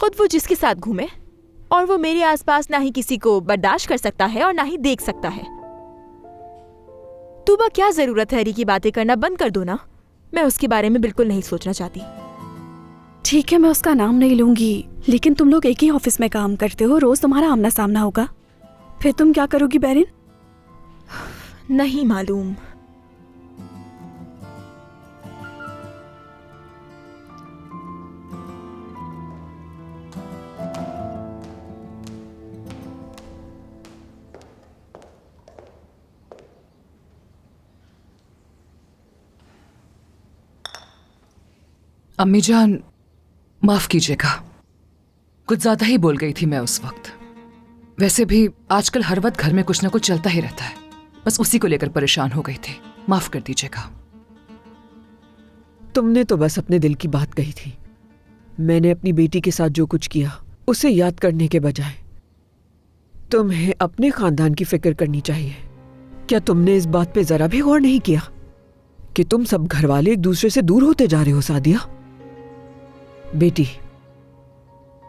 खुद वो जिसके साथ घूमे, और वो मेरे आसपास ना ही किसी को बर्दाश्त कर सकता है और ना ही देख सकता है। तूबा, क्या जरूरत है हरी की बातें करना बंद कर दो ना। मैं उसके बारे में बिल्कुल नहीं सोचना चाहती। ठीक है, मैं उसका नाम नहीं लूंगी, लेकिन तुम लोग एक ही ऑफिस में काम करते हो, रोज तुम्हारा आमना सामना होगा। फिर तुम क्या करोगी बेरिन? नहीं मालूम। अम्मी जान, माफ कीजिएगा, कुछ ज्यादा ही बोल गई थी मैं उस वक्त। वैसे भी आजकल हर वक्त घर में कुछ ना कुछ चलता ही रहता है, बस उसी को लेकर परेशान हो गई थी। माफ कर दीजिएगा। तुमने तो बस अपने दिल की बात कही थी। मैंने अपनी बेटी के साथ जो कुछ किया उसे याद करने के बजाय तुम्हें अपने खानदान की फिक्र करनी चाहिए। क्या तुमने इस बात पे जरा भी गौर नहीं किया कि तुम सब घरवाले एक दूसरे से दूर होते जा रहे हो? सादिया बेटी,